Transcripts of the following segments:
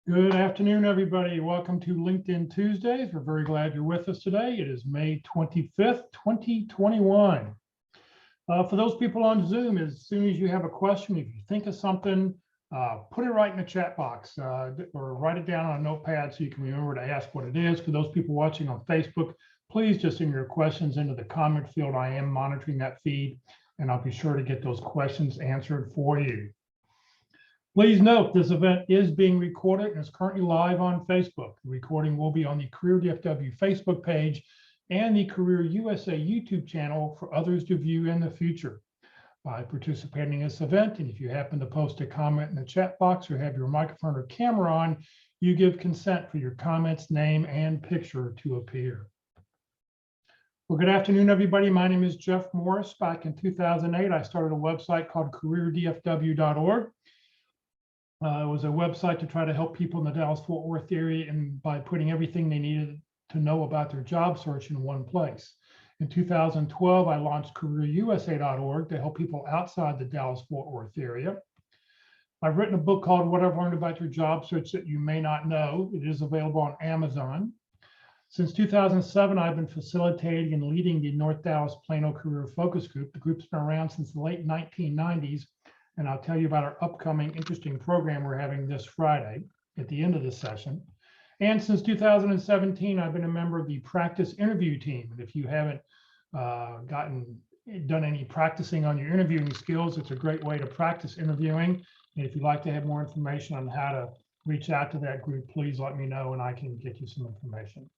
Good afternoon, everybody. Welcome to LinkedIn Tuesdays. We're very glad you're with us today. It is May 25th, 2021. For those people on Zoom, as soon as you have a question, if you think of something, put it right in the chat box or write it down on a notepad so you can remember to ask what it is. For those people watching on Facebook, please just send your questions into the comment field. I am monitoring that feed, and I'll be sure to get those questions answered for you. Please note this event is being recorded and is currently live on Facebook. The recording will be on the Career DFW Facebook page and the Career USA YouTube channel for others to view in the future. By participating in this event, and if you happen to post a comment in the chat box or have your microphone or camera on, you give consent for your comments, name, and picture to appear. Well, good afternoon, everybody. My name is Jeff Morris. Back in 2008, I started a website called careerdfw.org. It was a website to try to help people in the Dallas-Fort Worth area and by putting everything they needed to know about their job search in one place. In 2012, I launched careerusa.org to help people outside the Dallas-Fort Worth area. I've written a book called What I've Learned About Your Job Search That You May Not Know. It is available on Amazon. Since 2007, I've been facilitating and leading the North Dallas Plano Career Focus Group. The group's been around since the late 1990s. And I'll tell you about our upcoming interesting program we're having this Friday at the end of this session. And since 2017, I've been a member of the practice interview team. And if you haven't done any practicing on your interviewing skills, it's a great way to practice interviewing. And if you'd like to have more information on how to reach out to that group, please let me know and I can get you some information.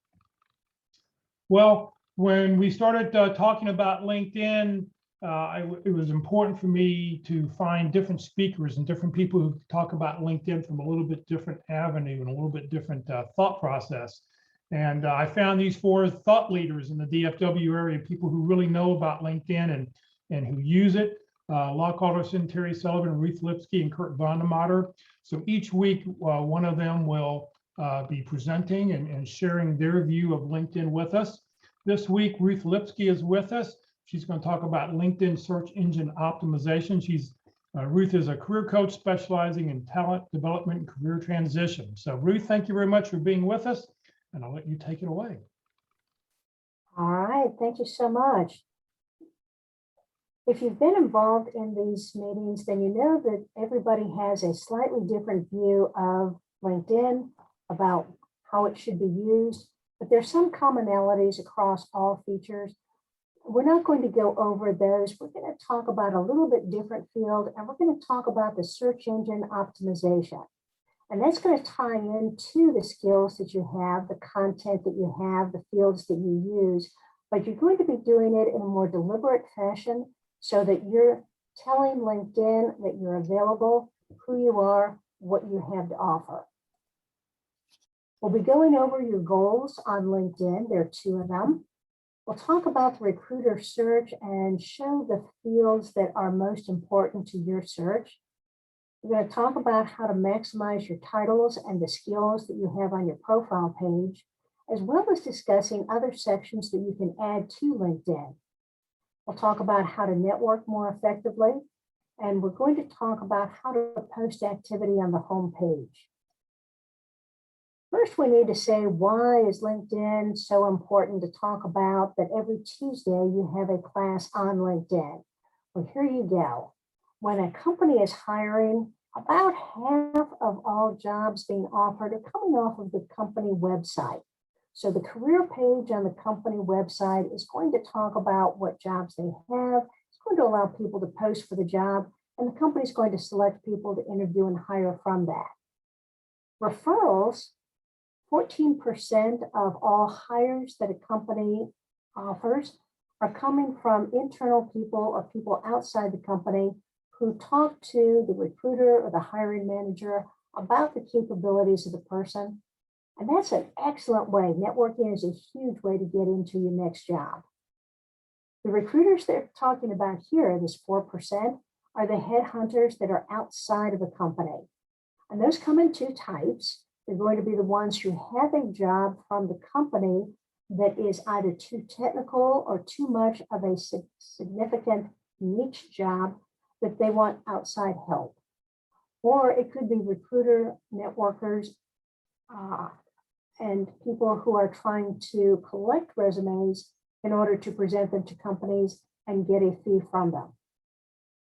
Well, when we started talking about LinkedIn, it was important for me to find different speakers and different people who talk about LinkedIn from a little bit different avenue and a little bit different thought process. And I found these four thought leaders in the DFW area, people who really know about LinkedIn and who use it. Locke Alderson, Terry Sullivan, Ruth Lipsky, and Kurt Vondermatter. So each week, one of them will be presenting and sharing their view of LinkedIn with us. This week, Ruth Lipsky is with us. She's going to talk about LinkedIn search engine optimization. Ruth is a career coach specializing in talent development and career transition. So Ruth, thank you very much for being with us, and I'll let you take it away. All right, thank you so much. If you've been involved in these meetings, then you know that everybody has a slightly different view of LinkedIn, about how it should be used, but there's some commonalities across all features. We're not going to go over those. We're going to talk about a little bit different field, and we're going to talk about the search engine optimization. And that's going to tie into the skills that you have, the content that you have, the fields that you use, but you're going to be doing it in a more deliberate fashion so that you're telling LinkedIn that you're available, who you are, what you have to offer. We'll be going over your goals on LinkedIn. There are two of them. We'll talk about the recruiter search and show the fields that are most important to your search. We're going to talk about how to maximize your titles and the skills that you have on your profile page, as well as discussing other sections that you can add to LinkedIn. We'll talk about how to network more effectively, and we're going to talk about how to post activity on the home page. First, we need to say, why is LinkedIn so important to talk about that every Tuesday you have a class on LinkedIn? Well, here you go. When a company is hiring, about half of all jobs being offered are coming off of the company website. So the career page on the company website is going to talk about what jobs they have. It's going to allow people to post for the job, and the company is going to select people to interview and hire from that. Referrals, 14% of all hires that a company offers are coming from internal people or people outside the company who talk to the recruiter or the hiring manager about the capabilities of the person. And that's an excellent way. Networking is a huge way to get into your next job. The recruiters they're talking about here, this 4%, are the headhunters that are outside of a company. And those come in two types. They're going to be the ones who have a job from the company that is either too technical or too much of a significant niche job that they want outside help. Or it could be recruiter networkers and people who are trying to collect resumes in order to present them to companies and get a fee from them.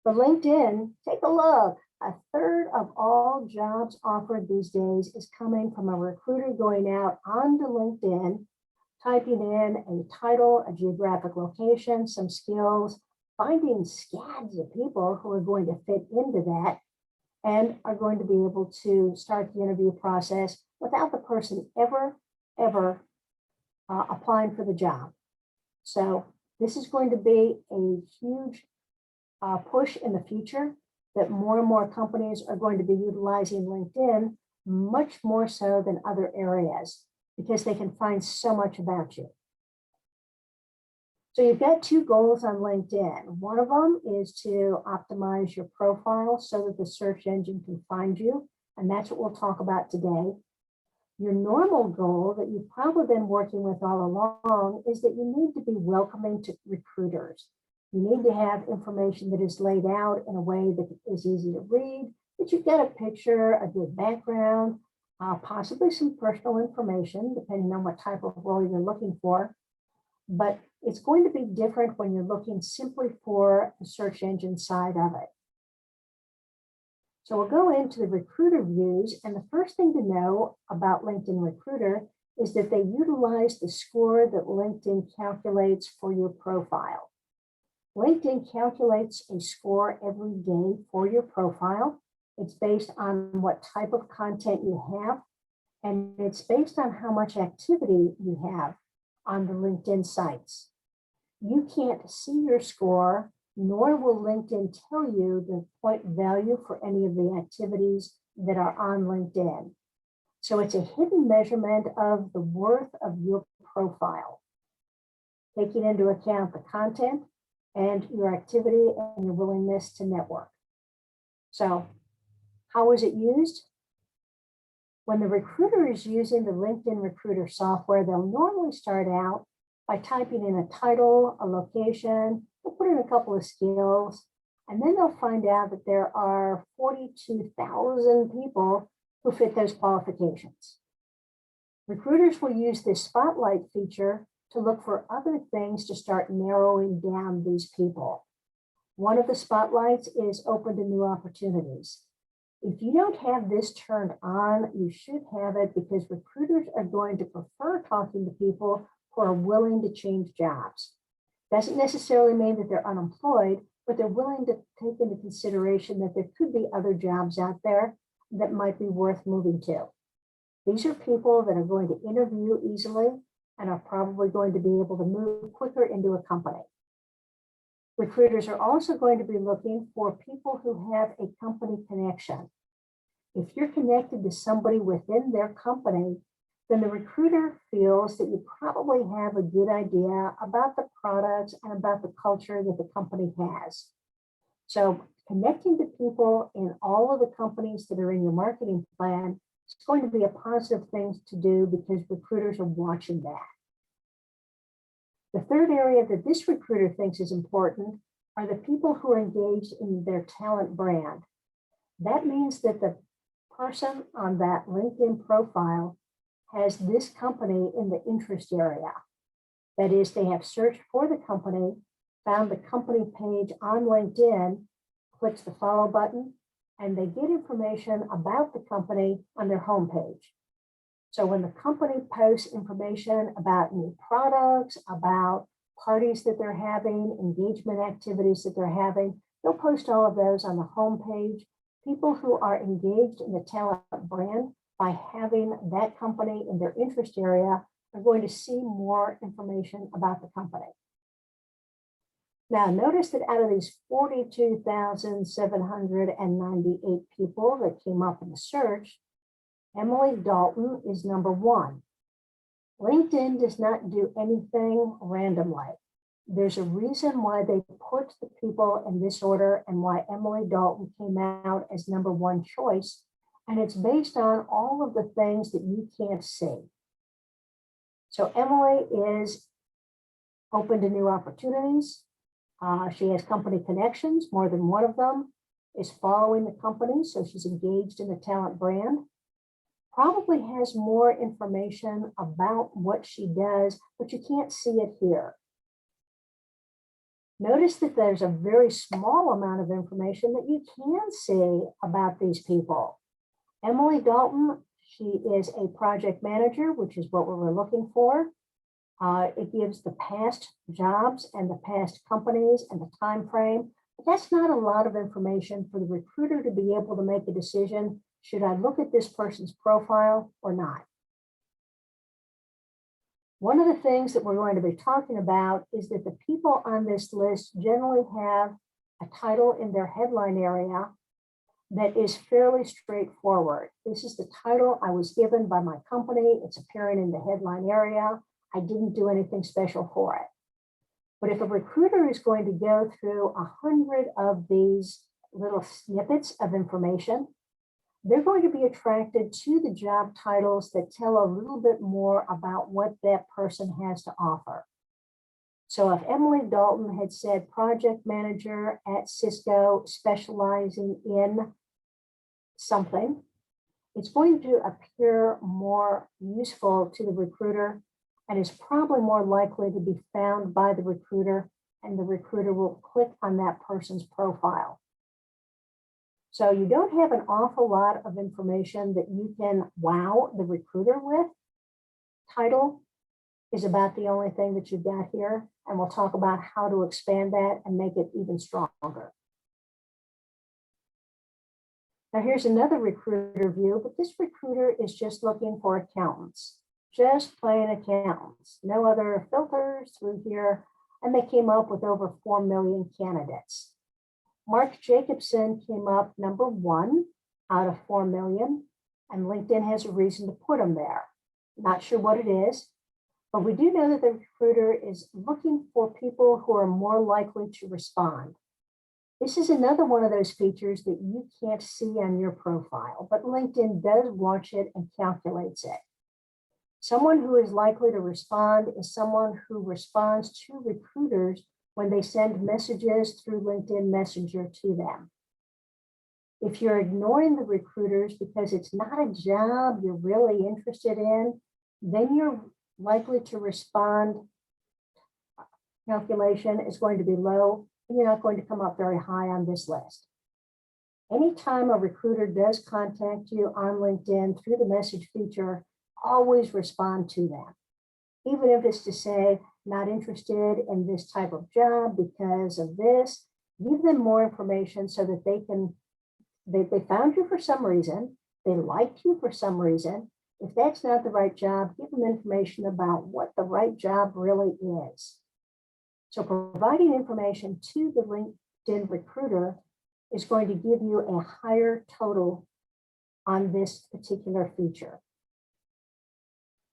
But LinkedIn, take a look. A third of all jobs offered these days is coming from a recruiter going out onto LinkedIn, typing in a title, a geographic location, some skills, finding scads of people who are going to fit into that and are going to be able to start the interview process without the person ever applying for the job. So this is going to be a huge push in the future, that more and more companies are going to be utilizing LinkedIn much more so than other areas, because they can find so much about you. So you've got two goals on LinkedIn. One of them is to optimize your profile so that the search engine can find you. And that's what we'll talk about today. Your normal goal that you've probably been working with all along is that you need to be welcoming to recruiters. You need to have information that is laid out in a way that is easy to read, that you've got a picture, a good background, possibly some personal information, depending on what type of role you're looking for. But it's going to be different when you're looking simply for the search engine side of it. So we'll go into the recruiter views. And the first thing to know about LinkedIn Recruiter is that they utilize the score that LinkedIn calculates for your profile. LinkedIn calculates a score every day for your profile. It's based on what type of content you have, and it's based on how much activity you have on the LinkedIn sites. You can't see your score, nor will LinkedIn tell you the point value for any of the activities that are on LinkedIn. So it's a hidden measurement of the worth of your profile, taking into account the content and your activity and your willingness to network. So how is it used? When the recruiter is using the LinkedIn Recruiter software, they'll normally start out by typing in a title, a location, they'll put in a couple of skills, and then they'll find out that there are 42,000 people who fit those qualifications. Recruiters will use this spotlight feature to look for other things to start narrowing down these people. One of the spotlights is open to new opportunities. If you don't have this turned on, you should have it, because recruiters are going to prefer talking to people who are willing to change jobs. Doesn't necessarily mean that they're unemployed, but they're willing to take into consideration that there could be other jobs out there that might be worth moving to. These are people that are going to interview easily and are probably going to be able to move quicker into a company. Recruiters are also going to be looking for people who have a company connection. If you're connected to somebody within their company, then the recruiter feels that you probably have a good idea about the products and about the culture that the company has. So connecting to people in all of the companies that are in your marketing plan is going to be a positive thing to do, because recruiters are watching that. The third area that this recruiter thinks is important are the people who are engaged in their talent brand. That means that the person on that LinkedIn profile has this company in the interest area. That is, they have searched for the company, found the company page on LinkedIn, clicked the follow button, and they get information about the company on their homepage. So when the company posts information about new products, about parties that they're having, engagement activities that they're having, they'll post all of those on the homepage. People who are engaged in the talent brand by having that company in their interest area are going to see more information about the company. Now, notice that out of these 42,798 people that came up in the search, Emily Dalton is number one. LinkedIn does not do anything randomly. There's a reason why they put the people in this order and why Emily Dalton came out as number one choice. And it's based on all of the things that you can't see. So Emily is open to new opportunities. She has company connections, more than one of them is following the company, so she's engaged in the talent brand. probably has more information about what she does, but you can't see it here. Notice that there's a very small amount of information that you can see about these people. Emily Dalton, she is a project manager, which is what we were looking for. It gives the past jobs and the past companies and the time frame. But that's not a lot of information for the recruiter to be able to make a decision. Should I look at this person's profile or not? One of the things that we're going to be talking about is that the people on this list generally have a title in their headline area that is fairly straightforward. This is the title I was given by my company. It's appearing in the headline area. I didn't do anything special for it. But if a recruiter is going to go through 100 of these little snippets of information, they're going to be attracted to the job titles that tell a little bit more about what that person has to offer. So if Emily Dalton had said project manager at Cisco specializing in something, it's going to appear more useful to the recruiter and is probably more likely to be found by the recruiter, and the recruiter will click on that person's profile. So you don't have an awful lot of information that you can wow the recruiter with. Title is about the only thing that you've got here, and we'll talk about how to expand that and make it even stronger. Now here's another recruiter view, but this recruiter is just looking for accountants, just plain accountants, no other filters through here, and they came up with over 4 million candidates. Mark Jacobson came up number 1 out of 4 million, and LinkedIn has a reason to put him there. Not sure what it is, but we do know that the recruiter is looking for people who are more likely to respond. This is another one of those features that you can't see on your profile, but LinkedIn does watch it and calculates it. Someone who is likely to respond is someone who responds to recruiters when they send messages through LinkedIn Messenger to them. If you're ignoring the recruiters because it's not a job you're really interested in, then you're likely to respond. Calculation is going to be low, and you're not going to come up very high on this list. Anytime a recruiter does contact you on LinkedIn through the message feature, always respond to them. Even if it's to say, not interested in this type of job because of this, give them more information so that they found you for some reason, they liked you for some reason. If that's not the right job, give them information about what the right job really is. So providing information to the LinkedIn recruiter is going to give you a higher total on this particular feature.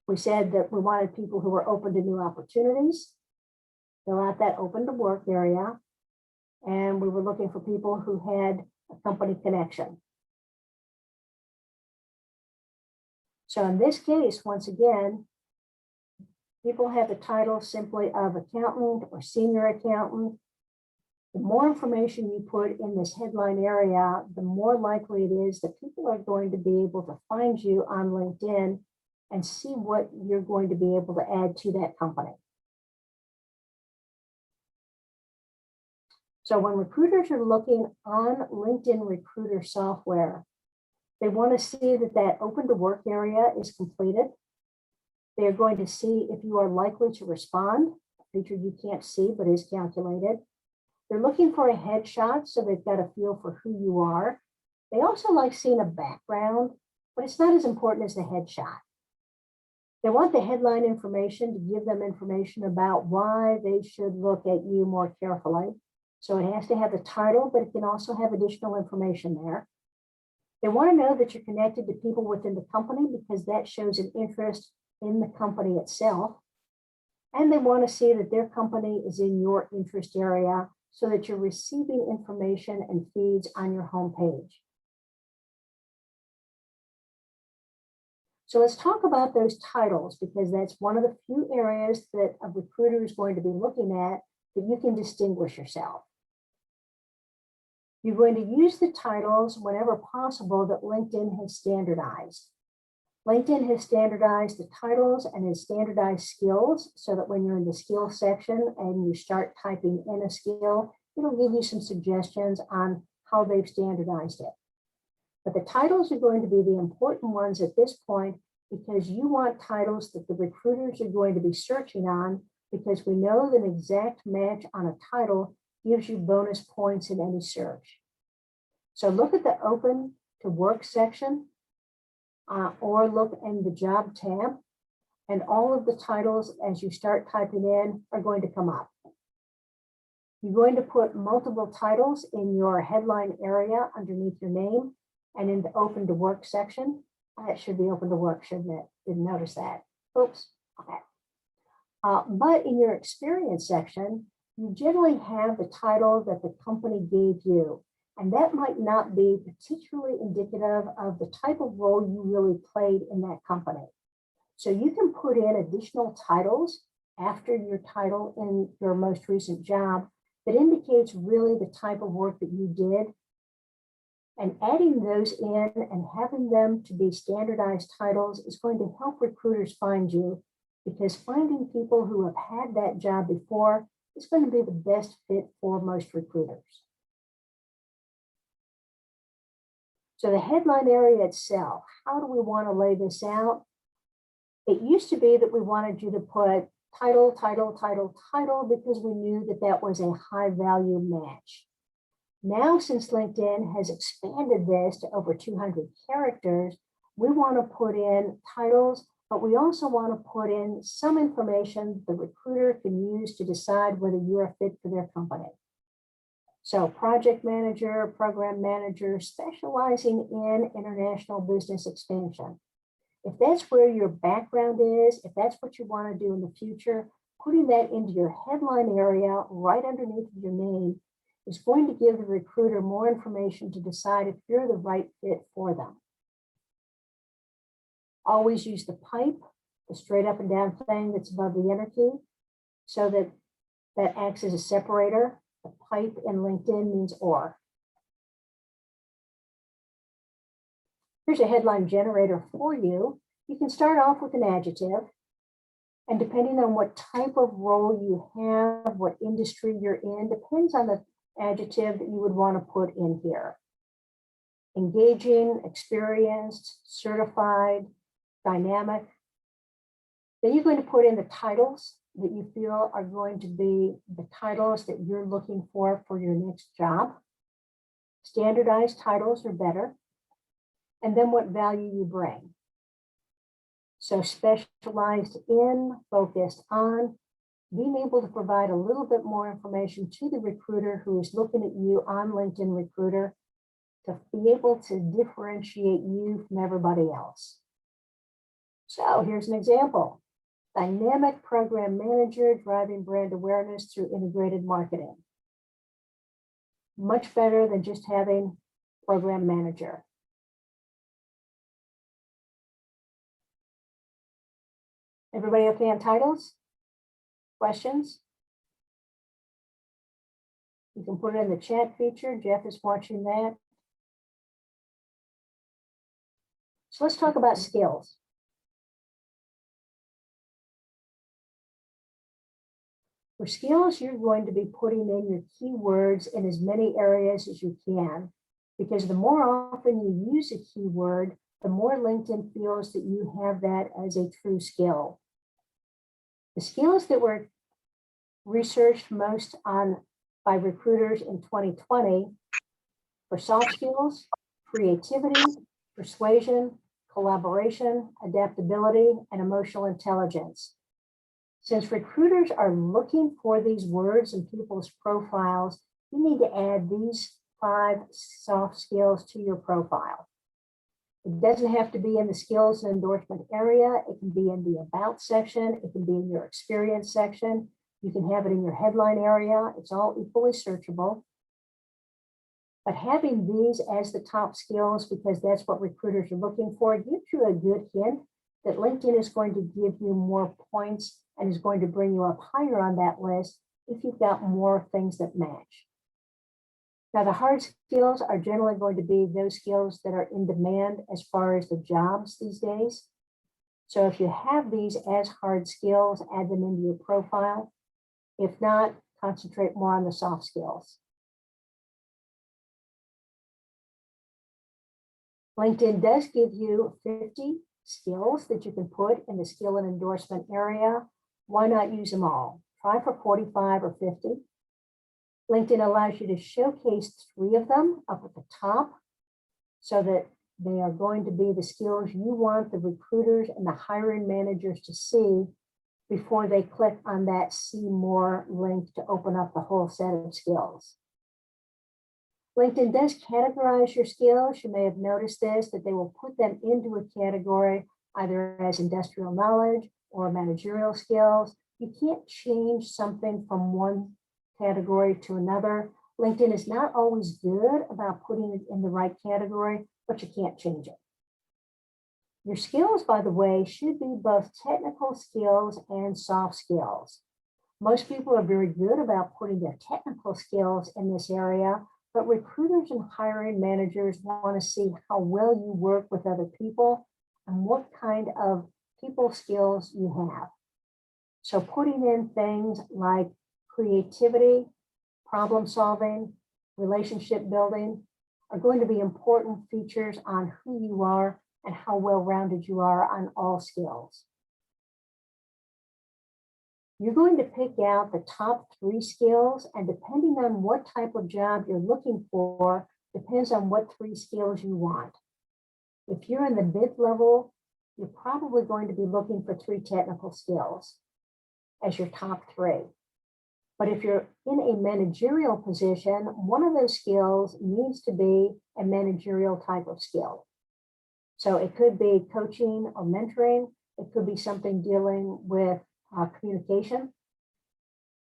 We said that we wanted people who were open to new opportunities, fill out that open to work area, and we were looking for people who had a company connection. So in this case, once again, people have the title simply of accountant or senior accountant. The more information you put in this headline area, the more likely it is that people are going to be able to find you on LinkedIn and see what you're going to be able to add to that company. So when recruiters are looking on LinkedIn recruiter software, they want to see that that open to work area is completed. They're going to see if you are likely to respond, a feature you can't see but is calculated. They're looking for a headshot, so they've got a feel for who you are. They also like seeing a background, but it's not as important as the headshot. They want the headline information to give them information about why they should look at you more carefully. So it has to have the title, but it can also have additional information there. They want to know that you're connected to people within the company because that shows an interest in the company itself. And they want to see that their company is in your interest area so that you're receiving information and feeds on your homepage. So let's talk about those titles, because that's one of the few areas that a recruiter is going to be looking at that you can distinguish yourself. You're going to use the titles whenever possible that LinkedIn has standardized. LinkedIn has standardized the titles and has standardized skills so that when you're in the skill section and you start typing in a skill, it'll give you some suggestions on how they've standardized it. But the titles are going to be the important ones at this point because you want titles that the recruiters are going to be searching on, because we know that an exact match on a title gives you bonus points in any search. So look at the open to work section or look in the job tab, and all of the titles as you start typing in are going to come up. You're going to put multiple titles in your headline area underneath your name and in the open to work section. It should be open to work, shouldn't it? Didn't notice that. Oops. Okay. But in your experience section, you generally have the title that the company gave you. And that might not be particularly indicative of the type of role you really played in that company. So you can put in additional titles after your title in your most recent job that indicates really the type of work that you did. And adding those in and having them to be standardized titles is going to help recruiters find you, because finding people who have had that job before is going to be the best fit for most recruiters. So the headline area itself, how do we want to lay this out? It used to be that we wanted you to put title, title, title, title, because we knew that that was a high value match. Now, since LinkedIn has expanded this to over 200 characters, we want to put in titles, but we also want to put in some information the recruiter can use to decide whether you're a fit for their company. So project manager, program manager, specializing in international business expansion. If that's where your background is, if that's what you want to do in the future, putting that into your headline area right underneath your name is going to give the recruiter more information to decide if you're the right fit for them. Always use the pipe, the straight up and down thing that's above the enter key, so that that acts as a separator. The pipe in LinkedIn means or. Here's a headline generator for you. You can start off with an adjective, and depending on what type of role you have, what industry you're in, depends on the adjective that you would want to put in here. Engaging, experienced, certified, dynamic. Then you're going to put in the titles that you feel are going to be the titles that you're looking for your next job. Standardized titles are better. And then what value you bring. So specialized in, focused on, being able to provide a little bit more information to the recruiter who is looking at you on LinkedIn Recruiter to be able to differentiate you from everybody else. So here's an example. Dynamic program manager driving brand awareness through integrated marketing. Much better than just having program manager. Everybody okay on titles? Questions? You can put it in the chat feature. Jeff is watching that. So let's talk about skills. For skills, you're going to be putting in your keywords in as many areas as you can, because the more often you use a keyword, the more LinkedIn feels that you have that as a true skill. The skills that were researched most on by recruiters in 2020 were soft skills, creativity, persuasion, collaboration, adaptability, and emotional intelligence. Since recruiters are looking for these words in people's profiles, you need to add these 5 soft skills to your profile. It doesn't have to be in the skills and endorsement area. It can be in the about section. It can be in your experience section. You can have it in your headline area. It's all equally searchable. But having these as the top skills, because that's what recruiters are looking for, gives you a good hint that LinkedIn is going to give you more points and is going to bring you up higher on that list if you've got more things that match. Now, the hard skills are generally going to be those skills that are in demand as far as the jobs these days. So if you have these as hard skills, add them into your profile. If not, concentrate more on the soft skills. LinkedIn does give you 50 skills that you can put in the skill and endorsement area. Why not use them all? Try for 45 or 50. LinkedIn allows you to showcase 3 of them up at the top so that they are going to be the skills you want the recruiters and the hiring managers to see before they click on that see more link to open up the whole set of skills. LinkedIn does categorize your skills. You may have noticed this, that they will put them into a category either as industrial knowledge or managerial skills. You can't change something from one category to another. LinkedIn is not always good about putting it in the right category, but you can't change it. Your skills, by the way, should be both technical skills and soft skills. Most people are very good about putting their technical skills in this area, but recruiters and hiring managers want to see how well you work with other people and what kind of people skills you have. So putting in things like creativity, problem solving, relationship building are going to be important features on who you are and how well-rounded you are on all skills. You're going to pick out the top 3 skills, and depending on what type of job you're looking for, depends on what 3 skills you want. If you're in the mid-level, you're probably going to be looking for 3 technical skills as your top 3. But if you're in a managerial position, one of those skills needs to be a managerial type of skill. So it could be coaching or mentoring. It could be something dealing with communication.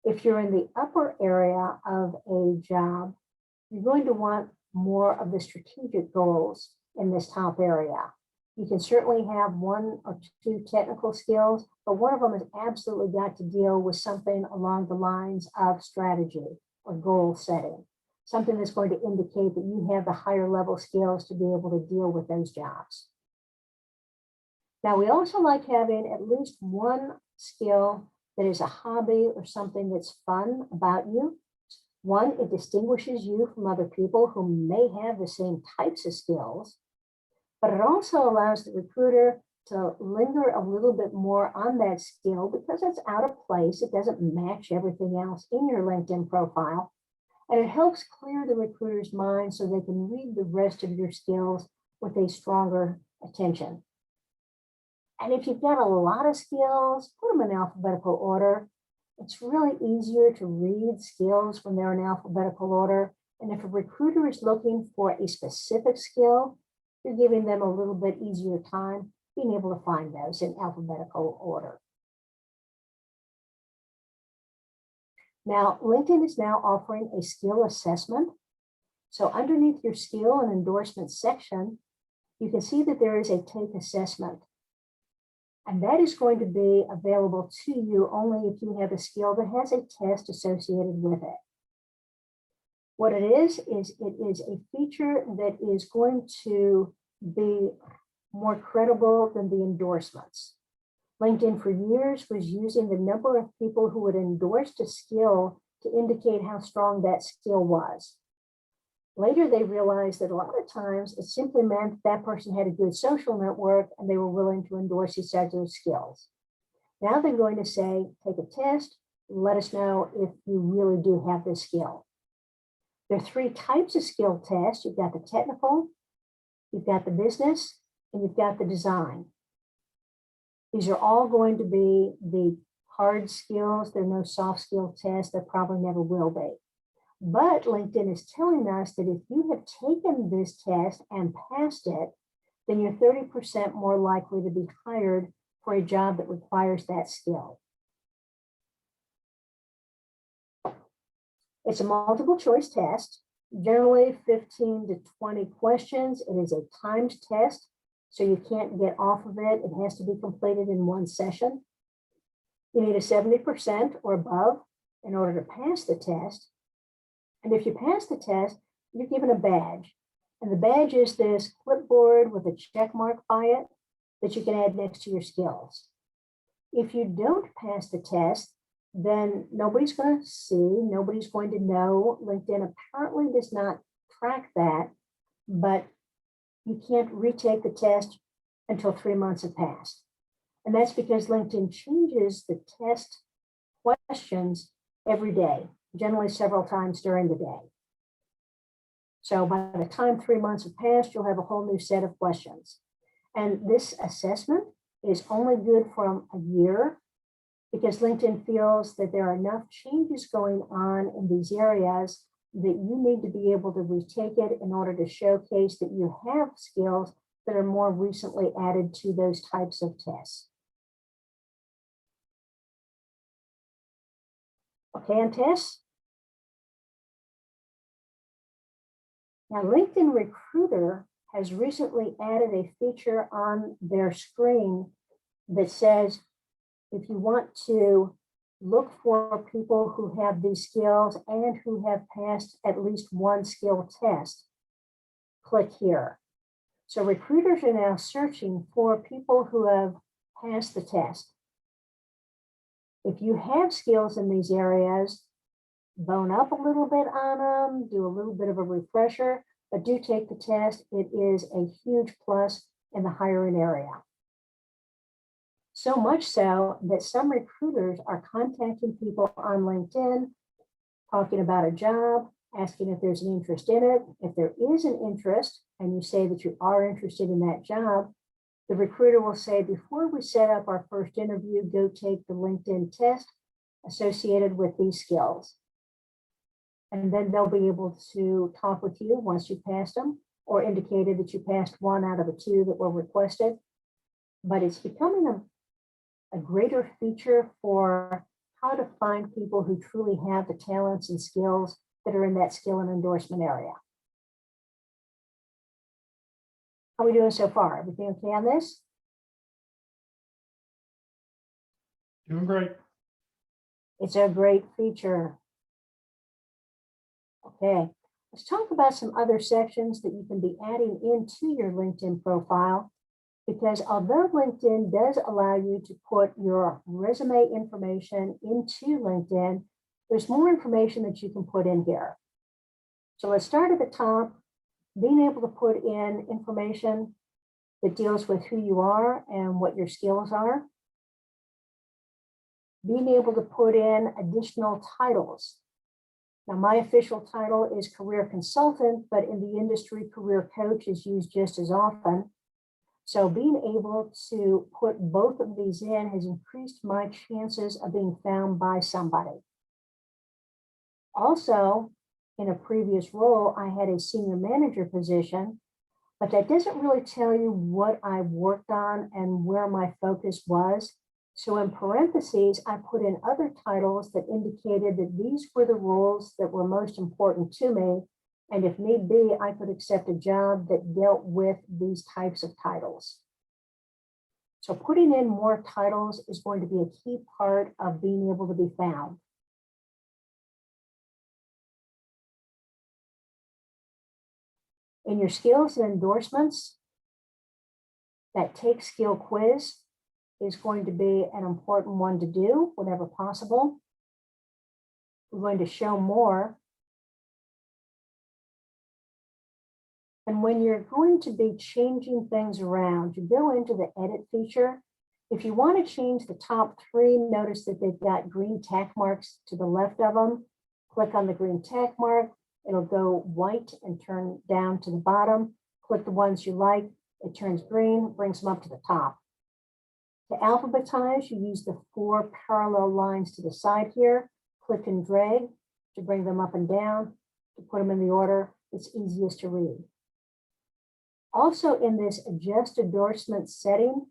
If you're in the upper area of a job, you're going to want more of the strategic goals in this top area. You can certainly have 1 or 2 technical skills, but one of them has absolutely got to deal with something along the lines of strategy or goal setting, something that's going to indicate that you have the higher level skills to be able to deal with those jobs. Now, we also like having at least 1 skill that is a hobby or something that's fun about you. 1, it distinguishes you from other people who may have the same types of skills, but it also allows the recruiter to linger a little bit more on that skill because it's out of place. It doesn't match everything else in your LinkedIn profile. And it helps clear the recruiter's mind so they can read the rest of your skills with a stronger attention. And if you've got a lot of skills, put them in alphabetical order. It's really easier to read skills when they're in alphabetical order. And if a recruiter is looking for a specific skill, you're giving them a little bit easier time being able to find those in alphabetical order. Now, LinkedIn is now offering a skill assessment. So underneath your skill and endorsement section, you can see that there is a take assessment. And that is going to be available to you only if you have a skill that has a test associated with it. What it is a feature that is going to be more credible than the endorsements. LinkedIn for years was using the number of people who had endorsed a skill to indicate how strong that skill was. Later, they realized that a lot of times it simply meant that person had a good social network and they were willing to endorse each other's skills. Now they're going to say, take a test, let us know if you really do have this skill. There are 3 types of skill tests. You've got the technical, you've got the business, and you've got the design. These are all going to be the hard skills. There are no soft skill tests. There probably never will be. But LinkedIn is telling us that if you have taken this test and passed it, then you're 30% more likely to be hired for a job that requires that skill. It's a multiple choice test, generally 15 to 20 questions. It is a timed test, so you can't get off of it. It has to be completed in 1 session. You need a 70% or above in order to pass the test. And if you pass the test, you're given a badge. And the badge is this clipboard with a check mark by it. that you can add next to your skills. If you don't pass the test, then nobody's going to see, nobody's going to know. LinkedIn apparently does not track that, but you can't retake the test until 3 months have passed. And that's because LinkedIn changes the test questions every day, generally several times during the day. So by the time 3 months have passed, you'll have a whole new set of questions. And this assessment is only good for a year because LinkedIn feels that there are enough changes going on in these areas that you need to be able to retake it in order to showcase that you have skills that are more recently added to those types of tests. Okay, on tests. Now, LinkedIn Recruiter has recently added a feature on their screen that says, if you want to look for people who have these skills and who have passed at least one skill test, click here. So recruiters are now searching for people who have passed the test. If you have skills in these areas, bone up a little bit on them, do a little bit of a refresher, but do take the test. It is a huge plus in the hiring area. So much so that some recruiters are contacting people on LinkedIn, talking about a job, asking if there's an interest in it. If there is an interest and you say that you are interested in that job, the recruiter will say, before we set up our first interview, go take the LinkedIn test associated with these skills. And then they'll be able to talk with you once you passed them or indicated that you passed one out of the two that were requested. But it's becoming a greater feature for how to find people who truly have the talents and skills that are in that skill and endorsement area. How are we doing so far? Everything okay on this? Doing great. It's a great feature. Okay, let's talk about some other sections that you can be adding into your LinkedIn profile, because although LinkedIn does allow you to put your resume information into LinkedIn, there's more information that you can put in here. So let's start at the top, being able to put in information that deals with who you are and what your skills are. Being able to put in additional titles. Now, my official title is career consultant, but in the industry, career coach is used just as often. So being able to put both of these in has increased my chances of being found by somebody. Also, in a previous role, I had a senior manager position, but that doesn't really tell you what I worked on and where my focus was. So in parentheses, I put in other titles that indicated that these were the roles that were most important to me. And if need be, I could accept a job that dealt with these types of titles. So putting in more titles is going to be a key part of being able to be found. In your skills and endorsements, that take skill quiz is going to be an important one to do whenever possible. We're going to show more. And when you're going to be changing things around, you go into the edit feature. If you want to change the top three, notice that they've got green tack marks to the left of them. Click on the green tack mark. It'll go white and turn down to the bottom. Click the ones you like. It turns green, brings them up to the top. To alphabetize, you use the 4 parallel lines to the side here. Click and drag to bring them up and down, to put them in the order that's easiest to read. Also in this adjust endorsement setting,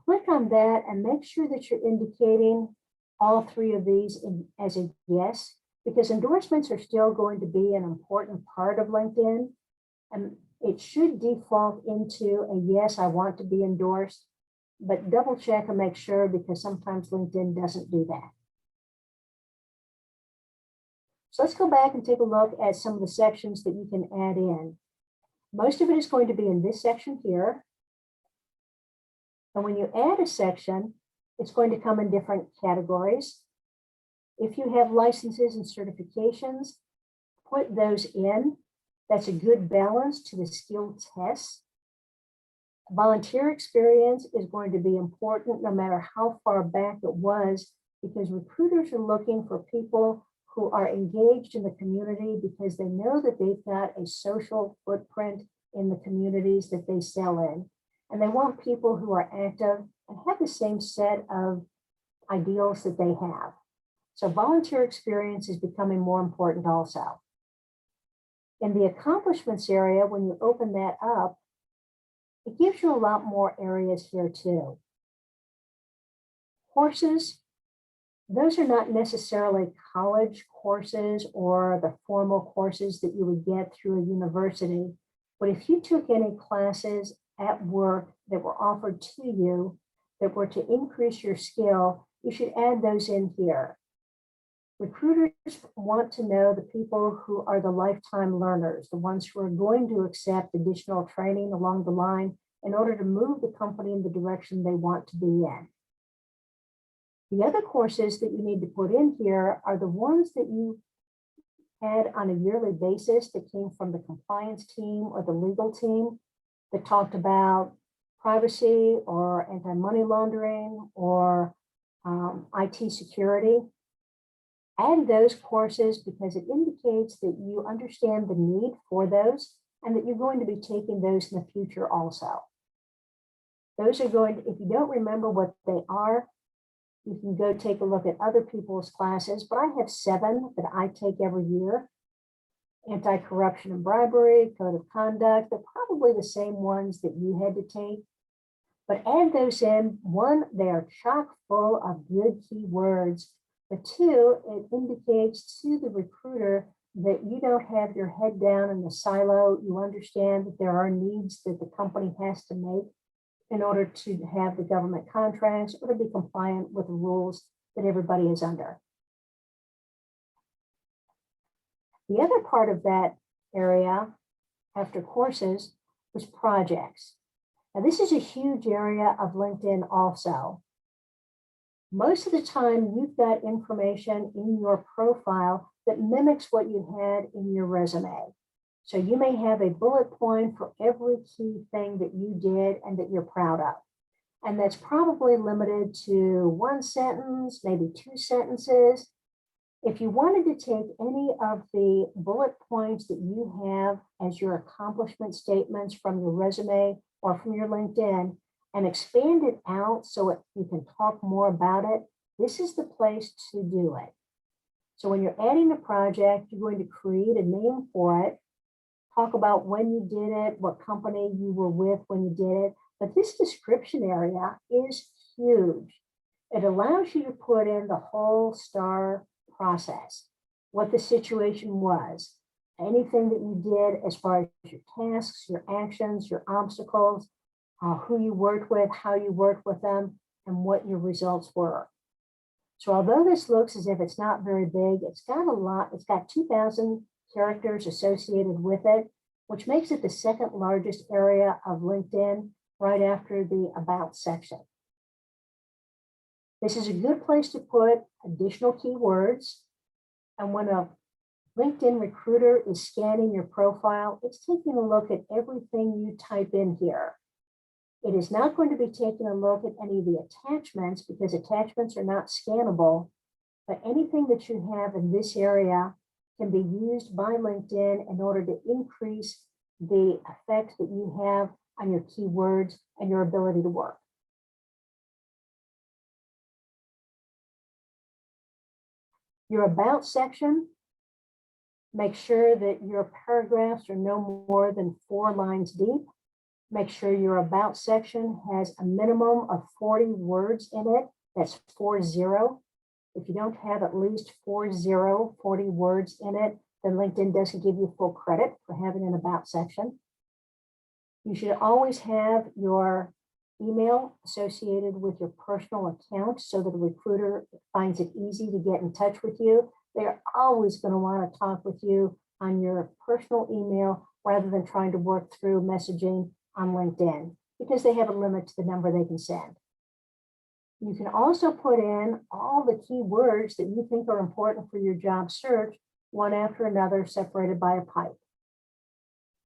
click on that and make sure that you're indicating all 3 of these as a yes, because endorsements are still going to be an important part of LinkedIn. And it should default into a yes, I want to be endorsed, but double check and make sure, because sometimes LinkedIn doesn't do that. So let's go back and take a look at some of the sections that you can add in. Most of it is going to be in this section here. And when you add a section, it's going to come in different categories. If you have licenses and certifications, put those in. That's a good balance to the skill tests. Volunteer experience is going to be important no matter how far back it was, because recruiters are looking for people who are engaged in the community because they know that they've got a social footprint in the communities that they sell in. And they want people who are active and have the same set of ideals that they have. So volunteer experience is becoming more important also. In the accomplishments area, when you open that up, it gives you a lot more areas here too. Courses, those are not necessarily college courses or the formal courses that you would get through a university. But if you took any classes at work that were offered to you that were to increase your skill, you should add those in here. Recruiters want to know the people who are the lifetime learners, the ones who are going to accept additional training along the line in order to move the company in the direction they want to be in. The other courses that you need to put in here are the ones that you had on a yearly basis that came from the compliance team or the legal team that talked about privacy or anti-money laundering or IT security. Add those courses because it indicates that you understand the need for those and that you're going to be taking those in the future also. Those are going to, if you don't remember what they are, you can go take a look at other people's classes, but I have 7 that I take every year. Anti-corruption and bribery, code of conduct, they're probably the same ones that you had to take. But add those in. 1, they are chock full of good keywords. But 2, it indicates to the recruiter that you don't have your head down in the silo. You understand that there are needs that the company has to make in order to have the government contracts or to be compliant with the rules that everybody is under. The other part of that area after courses was projects. Now, this is a huge area of LinkedIn also. Most of the time, you've got information in your profile that mimics what you had in your resume. So you may have a bullet point for every key thing that you did and that you're proud of. And that's probably limited to 1 sentence, maybe 2 sentences. If you wanted to take any of the bullet points that you have as your accomplishment statements from your resume or from your LinkedIn and expand it out so you can talk more about it, this is the place to do it. So when you're adding a project, you're going to create a name for it, talk about when you did it, what company you were with when you did it. But this description area is huge. It allows you to put in the whole STAR process, what the situation was, anything that you did as far as your tasks, your actions, your obstacles, who you worked with, how you worked with them, and what your results were. So although this looks as if it's not very big, it's got a lot, it's got 2,000 characters associated with it, which makes it the 2nd largest area of LinkedIn right after the About section. This is a good place to put additional keywords. And when a LinkedIn recruiter is scanning your profile, it's taking a look at everything you type in here. It is not going to be taking a look at any of the attachments because attachments are not scannable, but anything that you have in this area can be used by LinkedIn in order to increase the effect that you have on your keywords and your ability to work. Your About section, make sure that your paragraphs are no more than 4 lines deep. Make sure your About section has a minimum of 40 words in it. That's 40. If you don't have at least 40 words in it, then LinkedIn doesn't give you full credit for having an About section. You should always have your email associated with your personal account so that a recruiter finds it easy to get in touch with you. They're always going to want to talk with you on your personal email rather than trying to work through messaging on LinkedIn. because they have a limit to the number they can send. You can also put in all the key words that you think are important for your job search, one after another, separated by a pipe.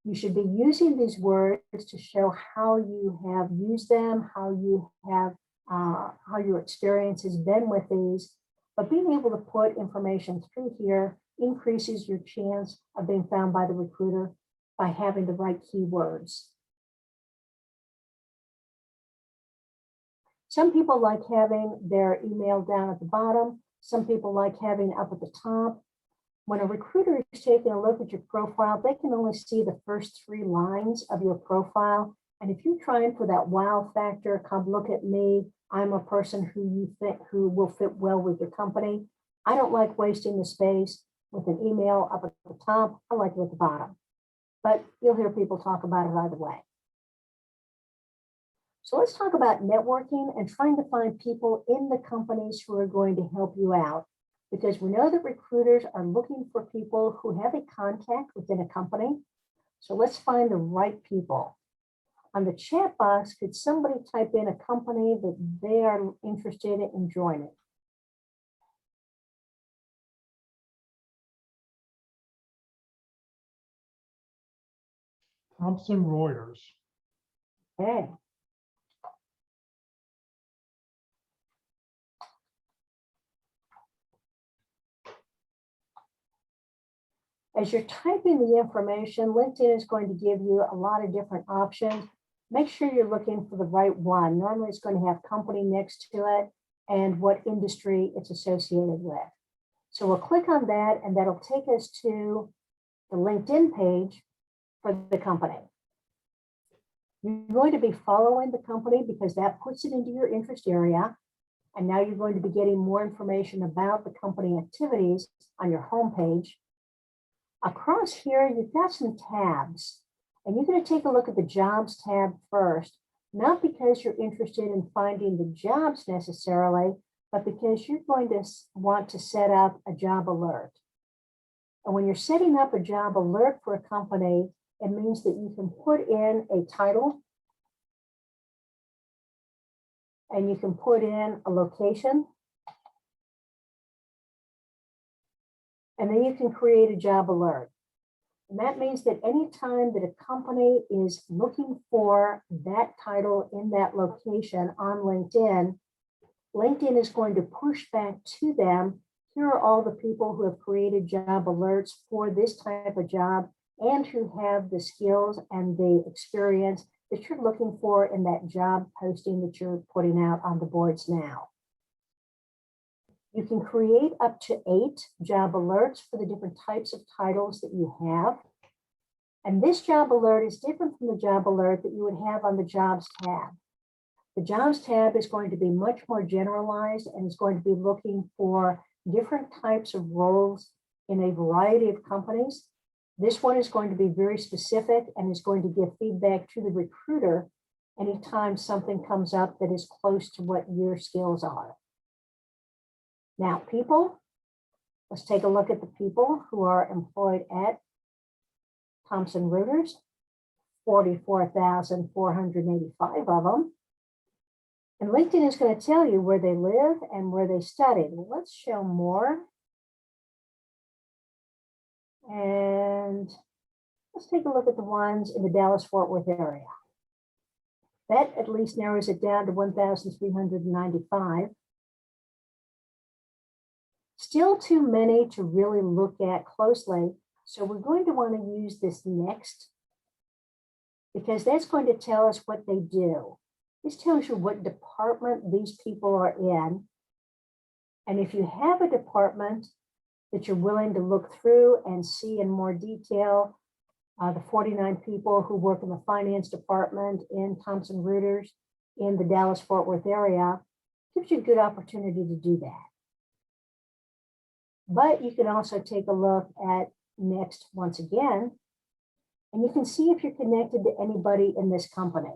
You should be using these words to show how you have used them, how your experience has been with these. But being able to put information through here increases your chance of being found by the recruiter by having the right keywords. Some people like having their email down at the bottom. Some people like having up at the top. When a recruiter is taking a look at your profile, they can only see the first 3 lines of your profile. And if you're trying for that wow factor, come look at me, I'm a person who you think who will fit well with your company. I don't like wasting the space with an email up at the top. I like it at the bottom. But you'll hear people talk about it either way. So let's talk about networking and trying to find people in the companies who are going to help you out. Because we know that recruiters are looking for people who have a contact within a company. So let's find the right people. On the chat box, could somebody type in a company that they are interested in joining? Thomson Reuters. Okay. As you're typing the information, LinkedIn is going to give you a lot of different options. Make sure you're looking for the right one. Normally it's going to have company next to it and what industry it's associated with. So we'll click on that and that'll take us to the LinkedIn page for the company. You're going to be following the company because that puts it into your interest area. And now you're going to be getting more information about the company activities on your homepage. Across here, you've got some tabs, and you're going to take a look at the jobs tab first, not because you're interested in finding the jobs necessarily, but because you're going to want to set up a job alert. And when you're setting up a job alert for a company, it means that you can put in a title and you can put in a location. And then you can create a job alert. And that means that anytime that a company is looking for that title in that location on LinkedIn, LinkedIn is going to push back to them. Here are all the people who have created job alerts for this type of job and who have the skills and the experience that you're looking for in that job posting that you're putting out on the boards now. You can create up to 8 job alerts for the different types of titles that you have. And this job alert is different from the job alert that you would have on the jobs tab. The jobs tab is going to be much more generalized and is going to be looking for different types of roles in a variety of companies. This one is going to be very specific and is going to give feedback to the recruiter anytime something comes up that is close to what your skills are. Now, people, let's take a look at the people who are employed at Thomson Reuters, 44,485 of them. And LinkedIn is going to tell you where they live and where they studied. Let's show more. And let's take a look at the ones in the Dallas-Fort Worth area. That at least narrows it down to 1,395. Still too many to really look at closely. So we're going to want to use this next because that's going to tell us what they do. This tells you what department these people are in. And if you have a department that you're willing to look through and see in more detail, the 49 people who work in the finance department in Thomson Reuters in the Dallas-Fort Worth area, gives you a good opportunity to do that. But you can also take a look at next once again, and you can see if you're connected to anybody in this company.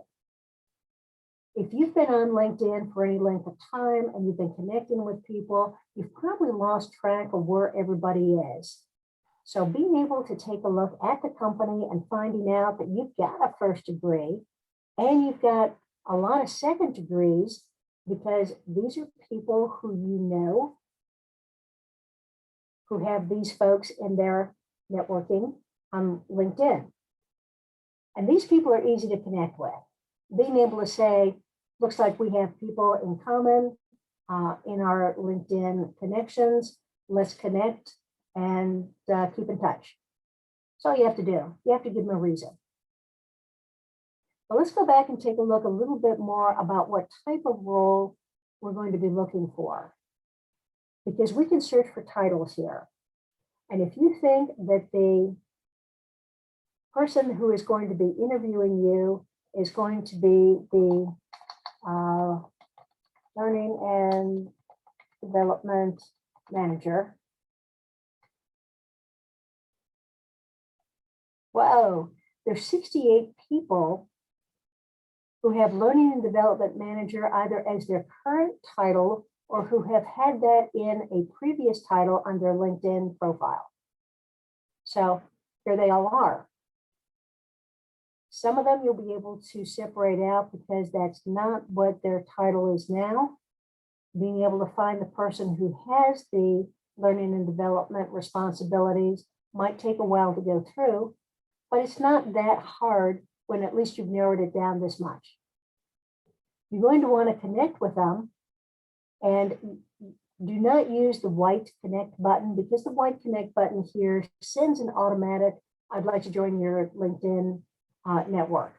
If you've been on LinkedIn for any length of time and you've been connecting with people, you've probably lost track of where everybody is. So being able to take a look at the company and finding out that you've got a first degree, And you've got a lot of second degrees because these are people who you know, who have these folks in their networking on LinkedIn. And these people are easy to connect with. Being able to say, looks like we have people in common in our LinkedIn connections. Let's connect and keep in touch. That's all you have to do. You have to give them a reason. But let's go back and take a look a little bit more about what type of role we're going to be looking for. Because we can search for titles here. And if you think that the person who is going to be interviewing you is going to be the learning and development manager. Whoa, there's 68 people who have learning and development manager either as their current title or who have had that in a previous title on their LinkedIn profile. So here they all are. Some of them you'll be able to separate out because that's not what their title is now. Being able to find the person who has the learning and development responsibilities might take a while to go through, but it's not that hard when at least you've narrowed it down this much. You're going to want to connect with them and do not use the white connect button because the white connect button here sends an automatic, I'd like to join your LinkedIn network.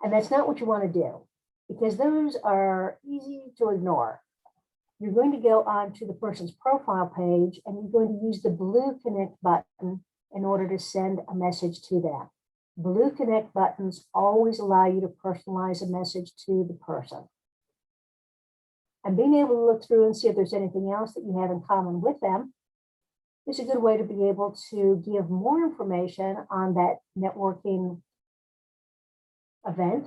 And that's not what you want to do because those are easy to ignore. You're going to go on to the person's profile page and you're going to use the blue connect button in order to send a message to them. Blue connect buttons always allow you to personalize a message to the person. And being able to look through and see if there's anything else that you have in common with them is a good way to be able to give more information on that networking event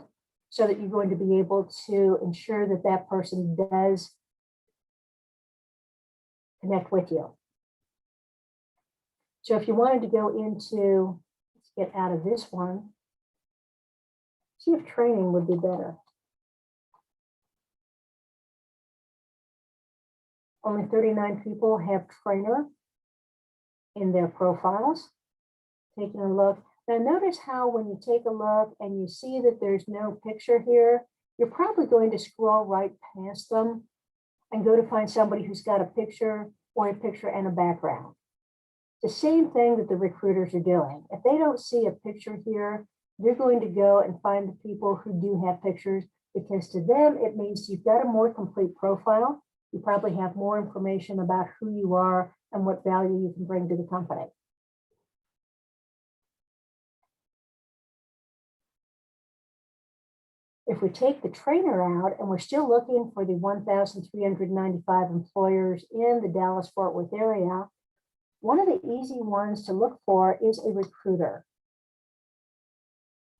so that you're going to be able to ensure that that person does connect with you. So if you wanted to go into, let's get out of this one, see if training would be better. Only 39 people have trainer in their profiles. Taking a look. Now notice how when you take a look and you see that there's no picture here, you're probably going to scroll right past them and go to find somebody who's got a picture or a picture and a background. The same thing that the recruiters are doing. If they don't see a picture here, they're going to go and find the people who do have pictures because to them, it means you've got a more complete profile. You probably have more information about who you are and what value you can bring to the company. If we take the trainer out and we're still looking for the 1,395 employers in the Dallas-Fort Worth area, one of the easy ones to look for is a recruiter.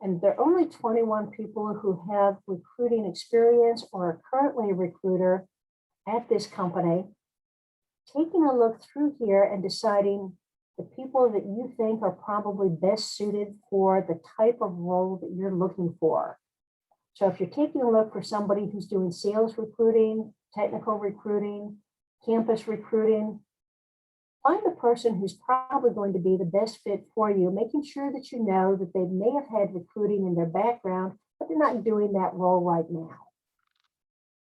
And there are only 21 people who have recruiting experience or are currently a recruiter at this company. Taking a look through here and deciding the people that you think are probably best suited for the type of role that you're looking for. So if you're taking a look for somebody who's doing sales recruiting, technical recruiting, campus recruiting, find the person who's probably going to be the best fit for you, making sure that you know that they may have had recruiting in their background, but they're not doing that role right now.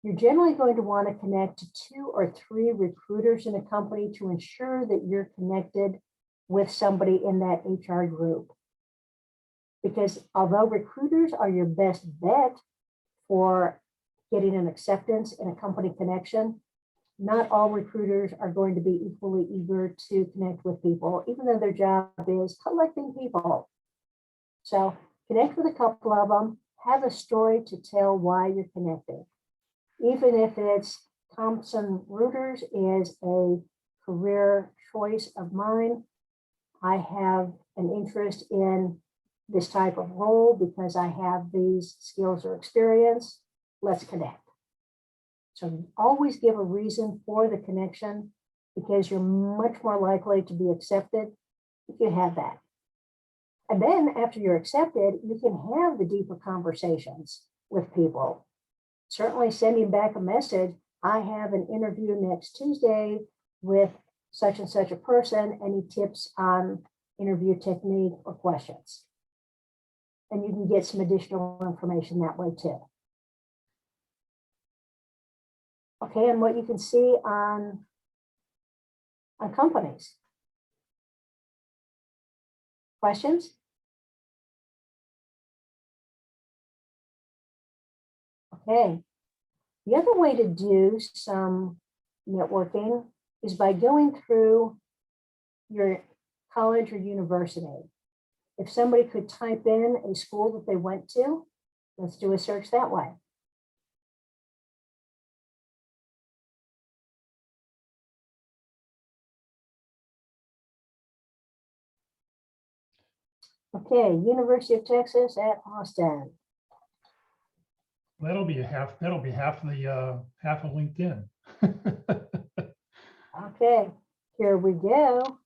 You're generally going to want to connect to 2 or 3 recruiters in a company to ensure that you're connected with somebody in that HR group. Because although recruiters are your best bet for getting an acceptance in a company connection, not all recruiters are going to be equally eager to connect with people, even though their job is collecting people. So connect with a couple of them, have a story to tell why you're connected. Even if it's Thomson Reuters is a career choice of mine, I have an interest in this type of role because I have these skills or experience. Let's connect. So always give a reason for the connection because you're much more likely to be accepted if you have that. And then after you're accepted, you can have the deeper conversations with people. Certainly sending back a message, I have an interview next Tuesday with such and such a person. Any tips on interview technique or questions? And you can get some additional information that way too. Okay, and what you can see on companies. Questions? Okay. The other way to do some networking is by going through your college or university. If somebody could type in a school that they went to, let's do a search that way. Okay, University of Texas at Austin. That'll be half of the half of LinkedIn. Okay, here we go.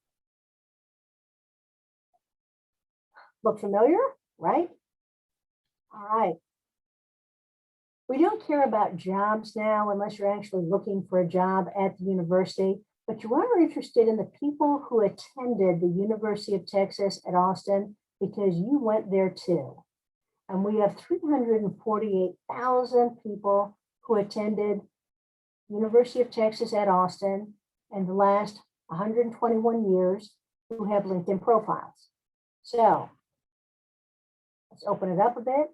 Look familiar, right? All right. We don't care about jobs now unless you're actually looking for a job at the university, but you are interested in the people who attended the University of Texas at Austin because you went there too. And we have 348,000 people who attended University of Texas at Austin in the last 121 years who have LinkedIn profiles. So let's open it up a bit.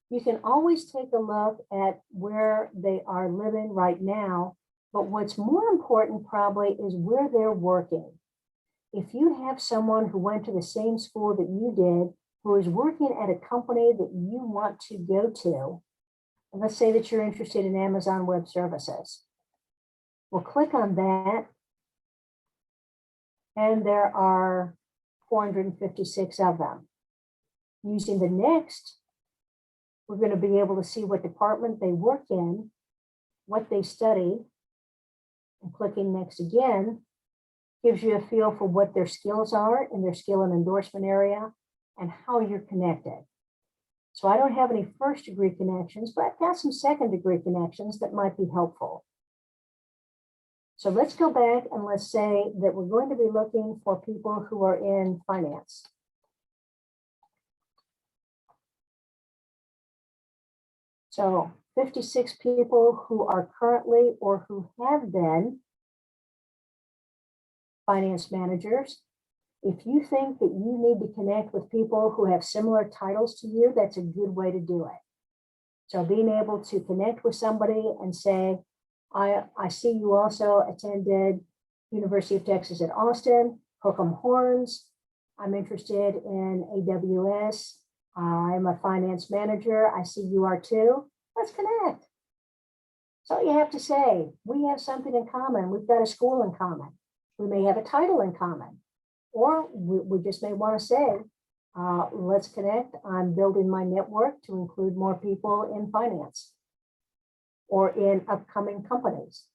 You can always take a look at where they are living right now, but what's more important probably is where they're working. If you have someone who went to the same school that you did, who is working at a company that you want to go to, and let's say that you're interested in Amazon Web Services. We'll click on that, and there are 456 of them. Using the next, we're going to be able to see what department they work in, what they study, and clicking next again gives you a feel for what their skills are in their skill and endorsement area and how you're connected. So I don't have any first degree connections, but I've got some second degree connections that might be helpful. So let's go back and let's say that we're going to be looking for people who are in finance. So 56 people who are currently or who have been finance managers. If you think that you need to connect with people who have similar titles to you, that's a good way to do it. So being able to connect with somebody and say, I see you also attended University of Texas at Austin, hook 'em horns. I'm interested in AWS. I'm a finance manager. I see you are too. Let's connect. So you have to say, we have something in common. We've got a school in common. We may have a title in common. Or we just may want to say, let's connect. I'm building my network to include more people in finance or in upcoming companies.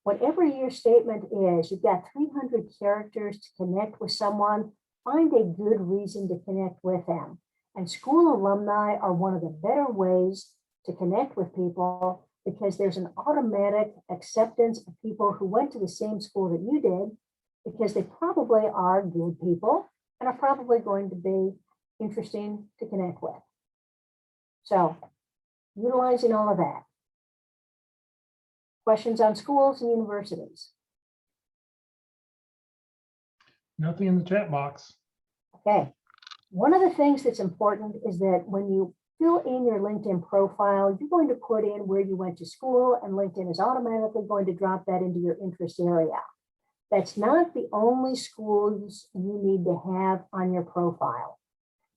Whatever your statement is, you've got 300 characters to connect with someone. Find a good reason to connect with them. And school alumni are one of the better ways to connect with people because there's an automatic acceptance of people who went to the same school that you did, because they probably are good people and are probably going to be interesting to connect with. So utilizing all of that. Questions on schools and universities? Nothing in the chat box. Okay. One of the things that's important is that when you fill in your LinkedIn profile, you're going to put in where you went to school, and LinkedIn is automatically going to drop that into your interest area. That's not the only schools you need to have on your profile.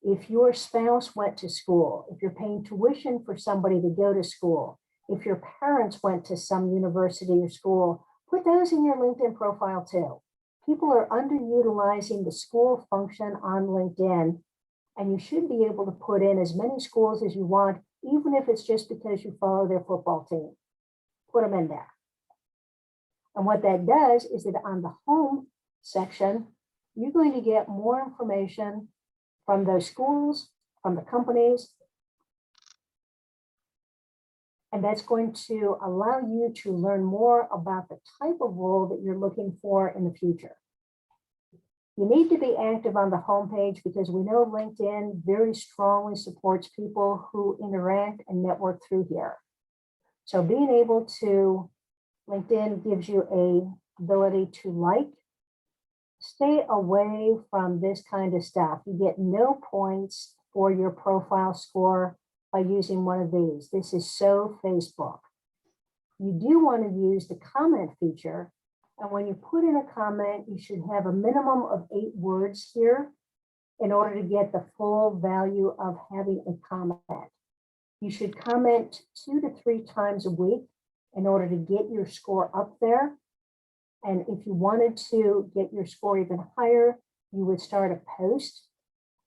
If your spouse went to school, if you're paying tuition for somebody to go to school, if your parents went to some university or school, put those in your LinkedIn profile too. People are underutilizing the school function on LinkedIn, and you should be able to put in as many schools as you want, even if it's just because you follow their football team. Put them in there. And what that does is that on the home section, you're going to get more information from those schools, from the companies. And that's going to allow you to learn more about the type of role that you're looking for in the future. You need to be active on the homepage because we know LinkedIn very strongly supports people who interact and network through here. So being able to, LinkedIn gives you a ability to like. Stay away from this kind of stuff. You get no points for your profile score by using one of these. This is so Facebook. You do want to use the comment feature. And when you put in a comment, you should have a minimum of 8 words here in order to get the full value of having a comment. You should comment 2 to 3 times a week in order to get your score up there. And if you wanted to get your score even higher, you would start a post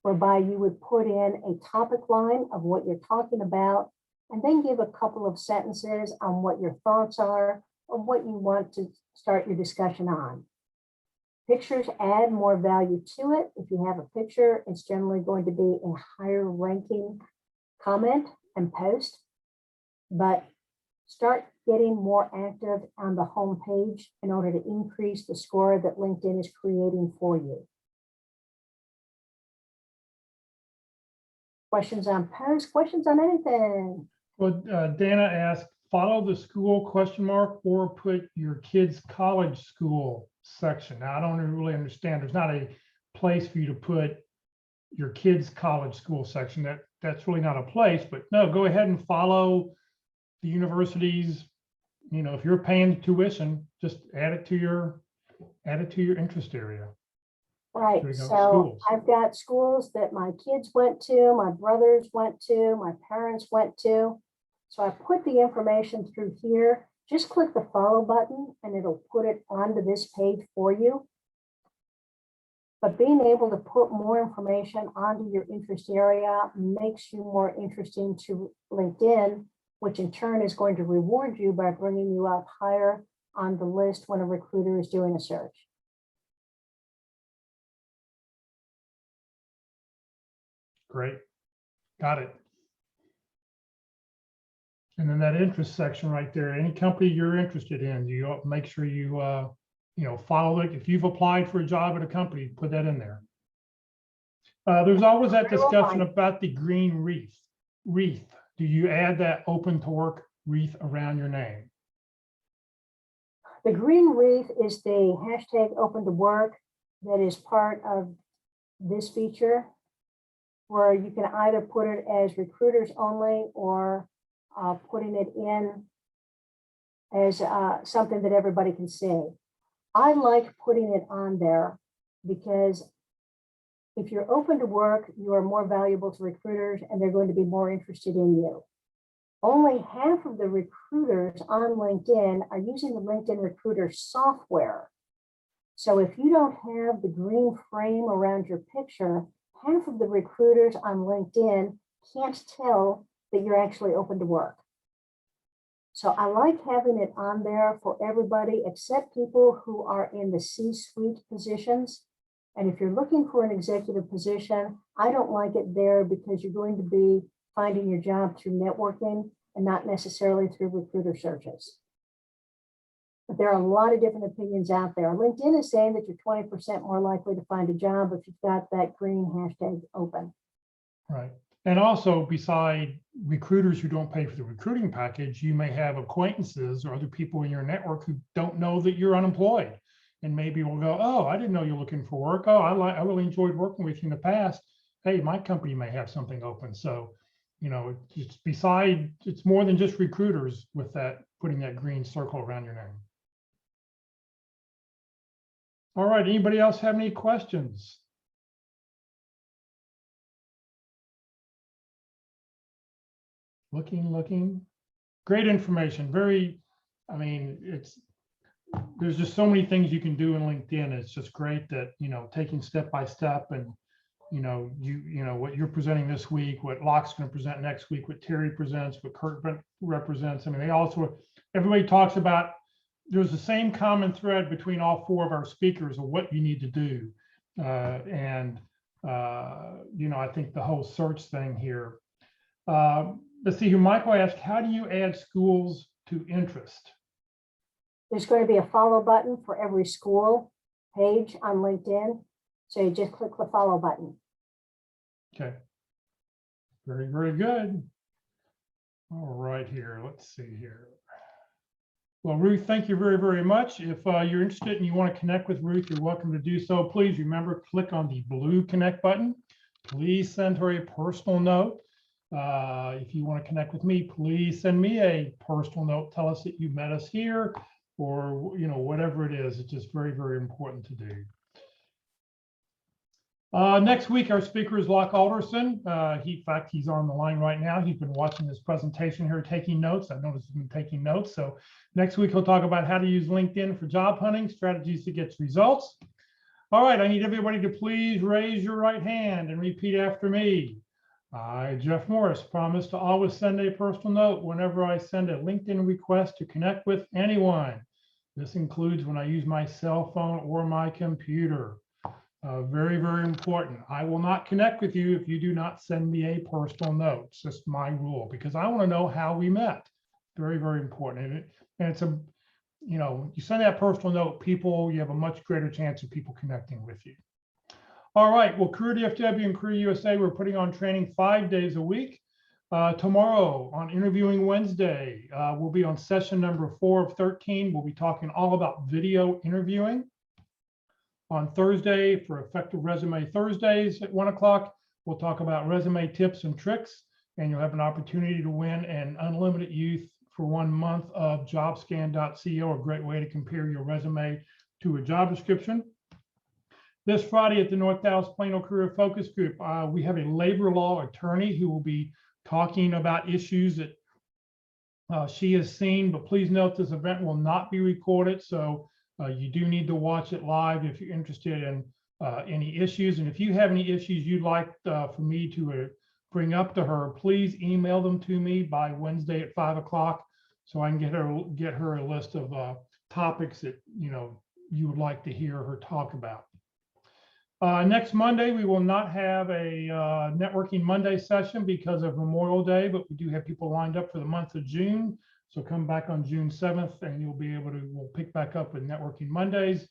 whereby you would put in a topic line of what you're talking about, and then give a couple of sentences on what your thoughts are or what you want to start your discussion on. Pictures add more value to it. If you have a picture, it's generally going to be a higher ranking comment and post, but start getting more active on the home page in order to increase the score that LinkedIn is creating for you. Questions on posts, questions on anything? Well, Dana asked, follow the school ? Or put your kids' college school section. Now, I don't really understand. There's not a place for you to put your kids' college school section. That's really not a place, but no, go ahead and follow the universities. You know, if you're paying tuition, just add it to your interest area. Right, There you go, so schools. I've got schools that my kids went to, my brothers went to, my parents went to. So I put the information through here. Just click the follow button and it'll put it onto this page for you. But being able to put more information onto your interest area makes you more interesting to LinkedIn, which in turn is going to reward you by bringing you up higher on the list when a recruiter is doing a search. Great, got it. And then that interest section right there, any company you're interested in, you make sure you follow it. If you've applied for a job at a company, put that in there. There's always that discussion about the green wreath. Do you add that open to work wreath around your name? The green wreath is the hashtag open to work that is part of this feature, where you can either put it as recruiters only or putting it in as something that everybody can see. I like putting it on there because if you're open to work, you are more valuable to recruiters and they're going to be more interested in you. Only half of the recruiters on LinkedIn are using the LinkedIn Recruiter software. So if you don't have the green frame around your picture, half of the recruiters on LinkedIn can't tell that you're actually open to work. So I like having it on there for everybody except people who are in the C-suite positions. And if you're looking for an executive position, I don't like it there because you're going to be finding your job through networking and not necessarily through recruiter searches. But there are a lot of different opinions out there. LinkedIn is saying that you're 20% more likely to find a job if you've got that green hashtag open. Right. And also, beside recruiters who don't pay for the recruiting package, you may have acquaintances or other people in your network who don't know that you're unemployed. And maybe will go, oh, I didn't know you're looking for work. Oh, I really enjoyed working with you in the past. Hey, my company may have something open. So, it's more than just recruiters with that, putting that green circle around your name. All right, anybody else have any questions? Looking. Great information. There's just so many things you can do in LinkedIn. It's just great that, taking step by step and, what you're presenting this week, what Locke's going to present next week, what Terry presents, what Kurt represents. Everybody talks about, there's the same common thread between all 4 of our speakers of what you need to do. And I think the whole search thing here. Let's see here. Michael asked, how do you add schools to interest? There's going to be a follow button for every school page on LinkedIn. So you just click the follow button. Okay. Very, very good. All right here. Let's see here. Well, Ruth, thank you very, very much. If you're interested and you want to connect with Ruth, you're welcome to do so. Please remember, click on the blue connect button. Please send her a personal note. If you want to connect with me, please send me a personal note. Tell us that you met us here, or whatever it is. It's just very, very important to do. Next week, our speaker is Locke Alderson. In fact, he's on the line right now. He's been watching this presentation here, taking notes. I've noticed he's been taking notes. So next week, he'll talk about how to use LinkedIn for job hunting, strategies to get results. All right, I need everybody to please raise your right hand and repeat after me. I, Jeff Morris, promise to always send a personal note whenever I send a LinkedIn request to connect with anyone. This includes when I use my cell phone or my computer. Very, very important. I will not connect with you if you do not send me a personal note. It's just my rule, because I want to know how we met. Very, very important. And it's you send that personal note, you have a much greater chance of people connecting with you. All right. Well, Career DFW and Career USA, we're putting on training 5 days a week. Tomorrow on Interviewing Wednesday, we'll be on session number 4 of 13. We'll be talking all about video interviewing. On Thursday, for Effective Resume Thursdays at 1 o'clock, we'll talk about resume tips and tricks, and you'll have an opportunity to win an unlimited use for 1 month of jobscan.co, a great way to compare your resume to a job description. This Friday at the North Dallas Plano Career Focus Group, we have a labor law attorney who will be talking about issues that she has seen, but please note this event will not be recorded, so you do need to watch it live if you're interested in any issues. And if you have any issues you'd like for me to bring up to her, please email them to me by Wednesday at 5 o'clock so I can get her a list of topics that you would like to hear her talk about. Next Monday, we will not have a Networking Monday session because of Memorial Day, but we do have people lined up for the month of June. So come back on June 7th and we'll pick back up with Networking Mondays.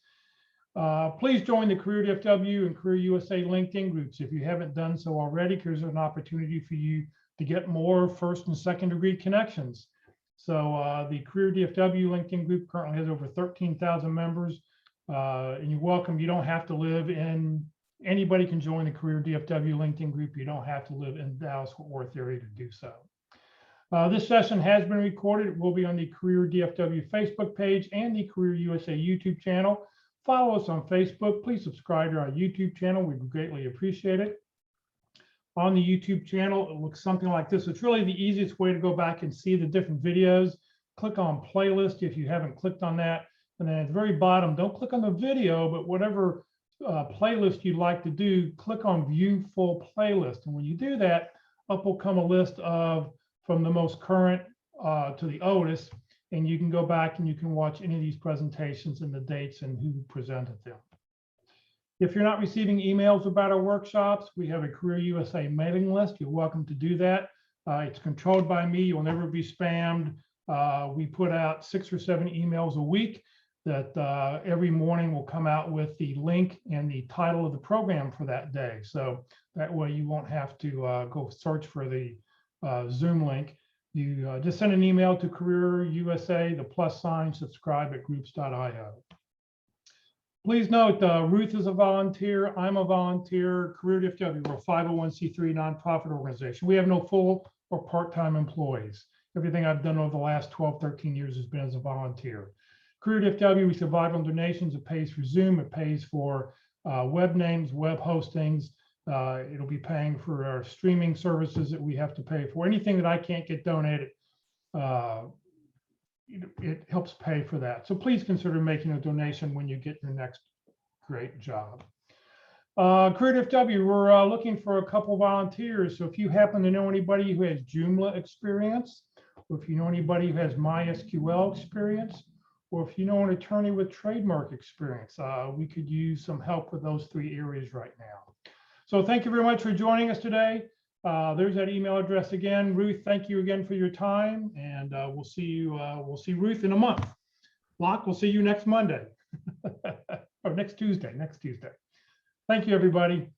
Please join the Career DFW and Career USA LinkedIn groups if you haven't done so already, because there's an opportunity for you to get more first and second degree connections. So the Career DFW LinkedIn group currently has over 13,000 members. And you're welcome. You don't have to live anybody can join the Career DFW LinkedIn group. You don't have to live in the Dallas-Fort Worth area to do so. This session has been recorded. It will be on the Career DFW Facebook page and the Career USA YouTube channel. Follow us on Facebook. Please subscribe to our YouTube channel. We would greatly appreciate it. On the YouTube channel, it looks something like this. It's really the easiest way to go back and see the different videos. Click on playlist if you haven't clicked on that. And then at the very bottom, don't click on the video, but whatever playlist you'd like to do, click on View Full Playlist. And when you do that, up will come a list of from the most current to the oldest, and you can go back and you can watch any of these presentations and the dates and who presented them. If you're not receiving emails about our workshops, we have a Career USA mailing list. You're welcome to do that. It's controlled by me. You'll never be spammed. We put out 6 or 7 emails a week that every morning will come out with the link and the title of the program for that day. So that way you won't have to go search for the Zoom link. You just send an email to Career USA, the +sign, subscribe@groups.io. Please note, Ruth is a volunteer. I'm a volunteer. Career DFW, we're a 501c3 nonprofit organization. We have no full or part-time employees. Everything I've done over the last 12, 13 years has been as a volunteer. Career DFW, we survive on donations. It pays for Zoom. It pays for web names, web hostings. It'll be paying for our streaming services that we have to pay for. Anything that I can't get donated, it helps pay for that. So please consider making a donation when you get your next great job. Career DFW, we're looking for a couple volunteers. So if you happen to know anybody who has Joomla experience, or if you know anybody who has MySQL experience, or if you know an attorney with trademark experience, we could use some help with those 3 areas right now. So thank you very much for joining us today. There's that email address again. Ruth, thank you again for your time, and we'll see Ruth in a month. Locke, we'll see you next Monday or next Tuesday. Thank you, everybody.